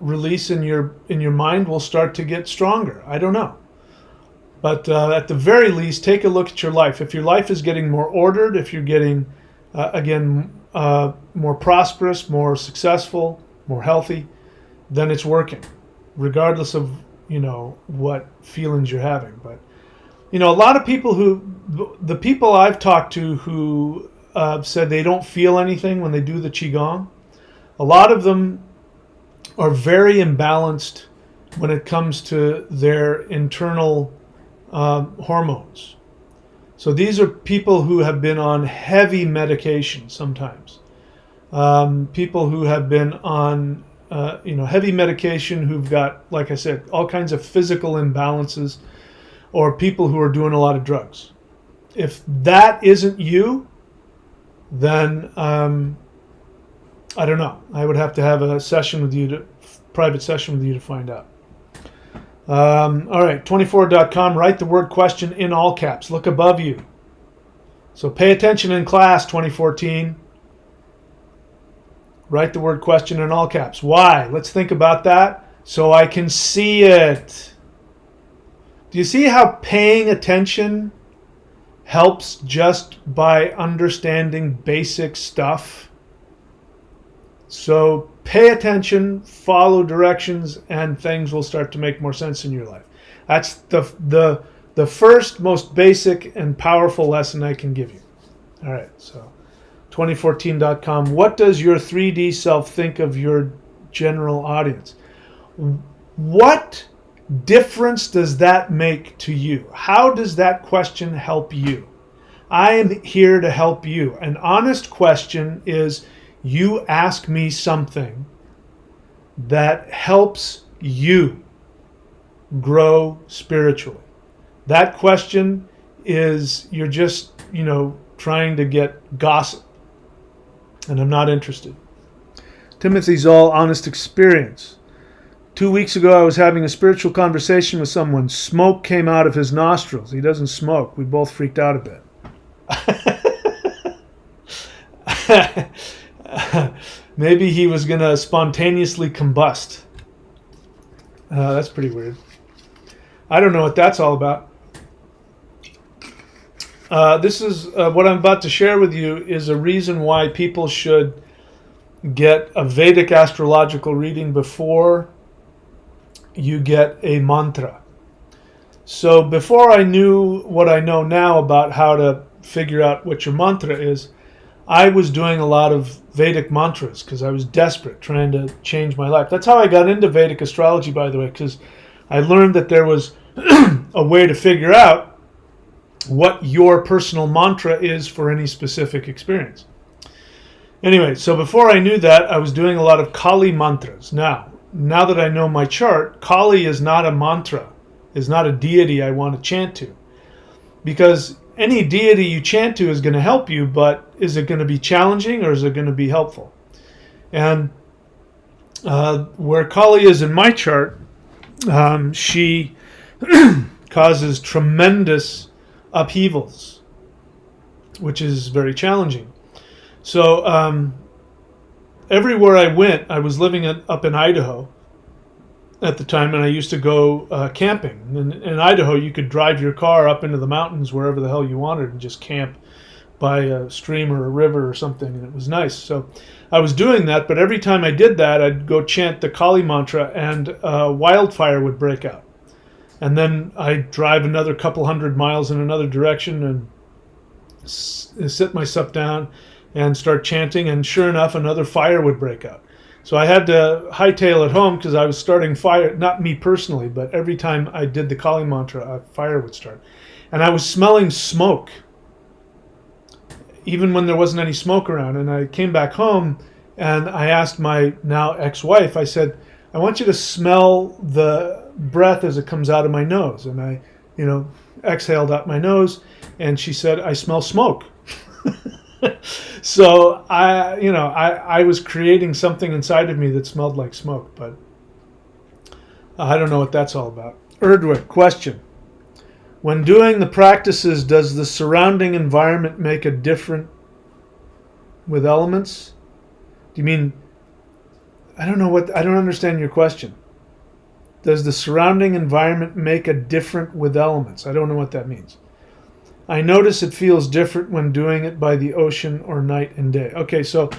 release in your mind will start to get stronger. I don't know. But at the very least, take a look at your life. If your life is getting more ordered, if you're getting, more prosperous, more successful, more healthy, then it's working, regardless of, what feelings you're having. But, a lot of people the people I've talked to who said they don't feel anything when they do the Qigong, a lot of them are very imbalanced when it comes to their internal hormones. So these are people who have been on heavy medication sometimes. People who have been on heavy medication, who've got, like I said, all kinds of physical imbalances, or people who are doing a lot of drugs. If that isn't you, then I don't know. I would have to have a session with you, private session with you to find out. All right, 24.com, write the word question in all caps. Look above you. So pay attention in class, 2014. Write the word question in all caps. Why? Let's think about that so I can see it. Do you see how paying attention helps just by understanding basic stuff? So pay attention, follow directions, and things will start to make more sense in your life. That's the first, most basic and powerful lesson I can give you. All right, so 2014.com. What does your 3D self think of your general audience? What difference does that make to you? How does that question help you? I am here to help you. An honest question is, you ask me something that helps you grow spiritually. That question is, you're just, trying to get gossip. And I'm not interested. Timothy's all honest experience. 2 weeks ago, I was having a spiritual conversation with someone. Smoke came out of his nostrils. He doesn't smoke. We both freaked out a bit. Maybe he was going to spontaneously combust. That's pretty weird. I don't know what that's all about. This is what I'm about to share with you is a reason why people should get a Vedic astrological reading before you get a mantra. So before I knew what I know now about how to figure out what your mantra is, I was doing a lot of Vedic mantras because I was desperate, trying to change my life. That's how I got into Vedic astrology, by the way, because I learned that there was a way to figure out what your personal mantra is for any specific experience. Anyway, so before I knew that, I was doing a lot of Kali mantras. Now that I know my chart, Kali is not a mantra, is not a deity I want to chant to. Because any deity you chant to is going to help you, but is it going to be challenging or is it going to be helpful? And where Kali is in my chart, she causes tremendous upheavals, which is very challenging. So everywhere I went, I was living up in Idaho at the time, and I used to go camping. In Idaho, you could drive your car up into the mountains wherever the hell you wanted and just camp by a stream or a river or something, and it was nice. So I was doing that, but every time I did that, I'd go chant the Kali mantra, and wildfire would break out. And then I'd drive another couple hundred miles in another direction and sit myself down and start chanting, and sure enough, another fire would break out. So I had to hightail it home because I was starting fire, not me personally, but every time I did the Kali mantra, a fire would start. And I was smelling smoke, even when there wasn't any smoke around. And I came back home and I asked my now ex-wife, I said, I want you to smell the breath as it comes out of my nose. And I, exhaled out my nose, and she said, I smell smoke. So I was creating something inside of me that smelled like smoke, but I don't know what that's all about. Erdwick, question. When doing the practices, does the surrounding environment make a difference with elements? Do you mean, I don't understand your question. Does the surrounding environment make a difference with elements? I don't know what that means. I notice it feels different when doing it by the ocean or night and day. Okay, so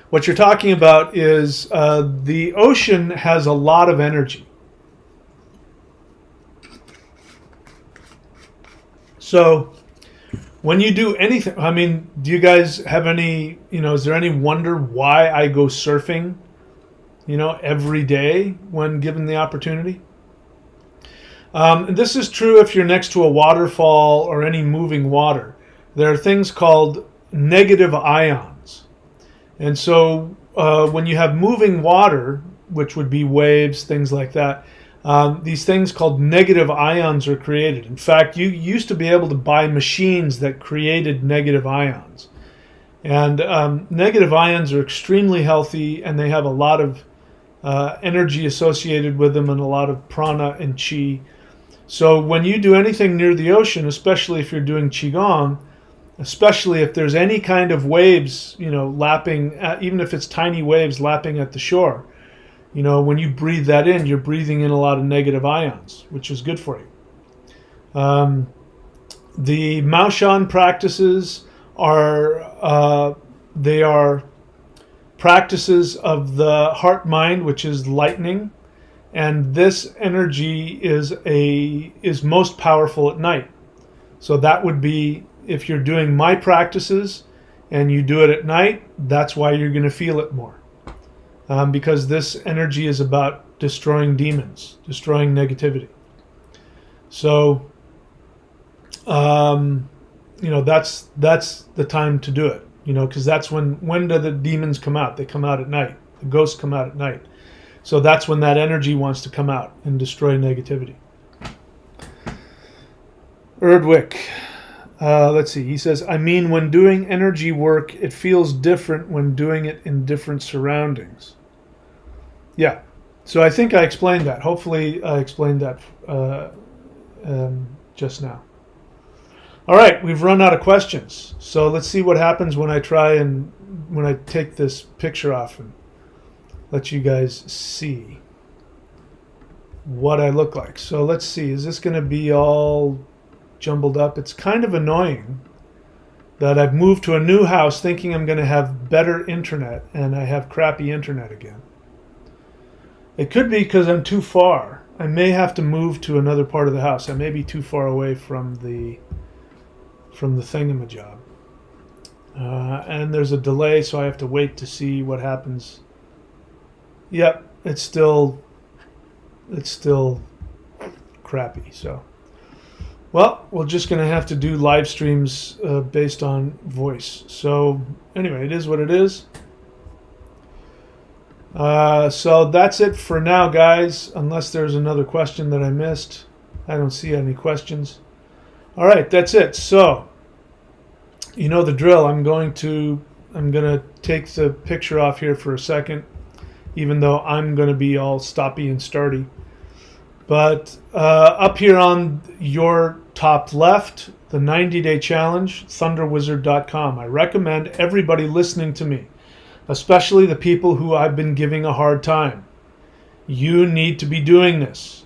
what you're talking about is the ocean has a lot of energy. So when you do anything, I mean, do you guys have any, is there any wonder why I go surfing, every day when given the opportunity? This is true if you're next to a waterfall or any moving water. There are things called negative ions. And so when you have moving water, which would be waves, things like that, these things called negative ions are created. In fact, you used to be able to buy machines that created negative ions. And negative ions are extremely healthy, and they have a lot of energy associated with them and a lot of prana and chi. So when you do anything near the ocean, especially if you're doing Qigong, especially if there's any kind of waves, lapping, even if it's tiny waves lapping at the shore, when you breathe that in, you're breathing in a lot of negative ions, which is good for you. The Maoshan practices are practices of the heart-mind, which is lightning. And this energy is most powerful at night. So that would be, if you're doing my practices and you do it at night, that's why you're going to feel it more. Because this energy is about destroying demons, destroying negativity. So that's the time to do it. Because that's when do the demons come out? They come out at night. The ghosts come out at night. So that's when that energy wants to come out and destroy negativity. Erdwick. Let's see. He says, I mean, when doing energy work, it feels different when doing it in different surroundings. Yeah. So I think I explained that. Hopefully I explained that just now. All right. We've run out of questions. So let's see what happens when I take this picture off and let you guys see what I look like. So let's see. Is this going to be all jumbled up? It's kind of annoying that I've moved to a new house thinking I'm going to have better internet and I have crappy internet again. It could be because I'm too far. I may have to move to another part of the house. I may be too far away from the thingamajig. And there's a delay, so I have to wait to see what happens. Yep, it's still crappy. So, well, we're just going to have to do live streams based on voice. So, anyway, it is what it is. So that's it for now, guys, unless there's another question that I missed. I don't see any questions. All right, that's it. So, you know the drill. I'm going to take the picture off here for a second, even though I'm going to be all stoppy and starty. But up here on your top left, the 90-day challenge, thunderwizard.com. I recommend everybody listening to me, especially the people who I've been giving a hard time. You need to be doing this.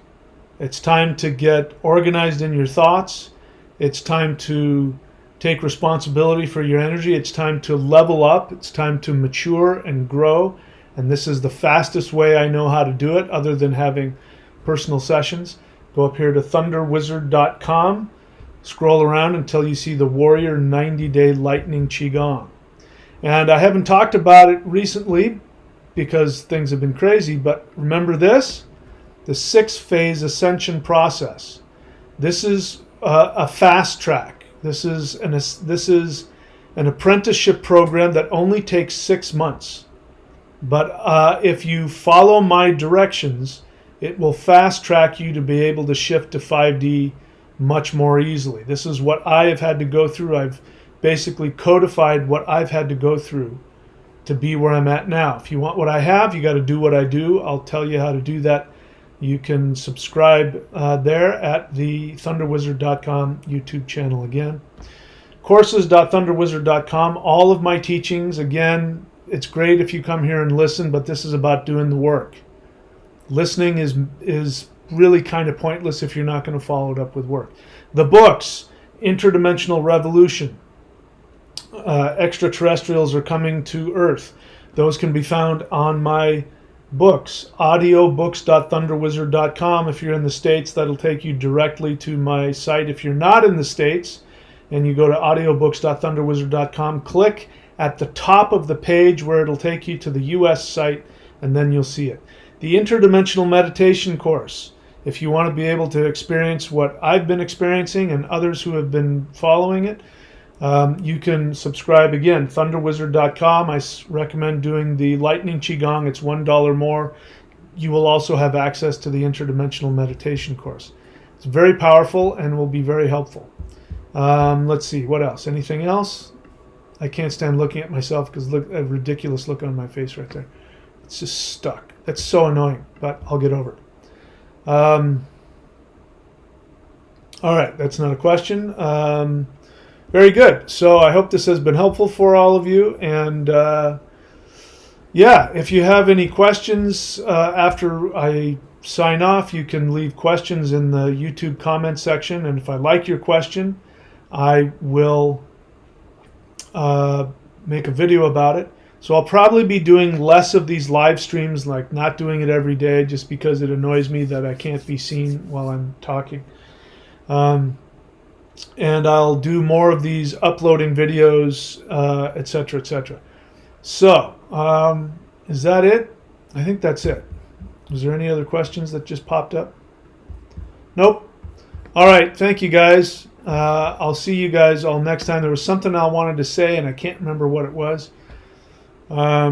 It's time to get organized in your thoughts. It's time to take responsibility for your energy. It's time to level up. It's time to mature and grow. And this is the fastest way I know how to do it, other than having personal sessions. Go up here to thunderwizard.com. Scroll around until you see the Warrior 90-Day Lightning Qigong. And I haven't talked about it recently because things have been crazy, but remember this, the 6-phase ascension process. This is a fast track. This is an apprenticeship program that only takes 6 months. But if you follow my directions, it will fast track you to be able to shift to 5D much more easily. This is what I have had to go through. I've basically codified what I've had to go through to be where I'm at now. If you want what I have, you got to do what I do. I'll tell you how to do that. You can subscribe there at the thunderwizard.com YouTube channel again. Courses.thunderwizard.com. All of my teachings, again, it's great if you come here and listen, but this is about doing the work. Listening is really kind of pointless if you're not going to follow it up with work. The books, Interdimensional Revolution, Extraterrestrials Are Coming to Earth. Those can be found on my books, audiobooks.thunderwizard.com. If you're in the States, that'll take you directly to my site. If you're not in the States and you go to audiobooks.thunderwizard.com, click at the top of the page where it'll take you to the US site, and then you'll see it. The Interdimensional Meditation course, if you want to be able to experience what I've been experiencing and others who have been following it, you can subscribe again, thunderwizard.com. I recommend doing the Lightning Qigong. It's $1 more. You will also have access to the Interdimensional Meditation course. It's very powerful and will be very helpful. Let's see, what else? Anything else? I can't stand looking at myself because look, a ridiculous look on my face right there. It's just stuck. That's so annoying, but I'll get over it. All right, that's not a question. Very good. So I hope this has been helpful for all of you. And yeah, if you have any questions after I sign off, you can leave questions in the YouTube comment section. And if I like your question, I will make a video about it. So I'll probably be doing less of these live streams, like not doing it every day, just because it annoys me that I can't be seen while I'm talking. And I'll do more of these uploading videos, etc., etc. So, is that it? I think that's it. Is there any other questions that just popped up? Nope. All right. Thank you, guys. I'll see you guys all next time. There was something I wanted to say, and I can't remember what it was.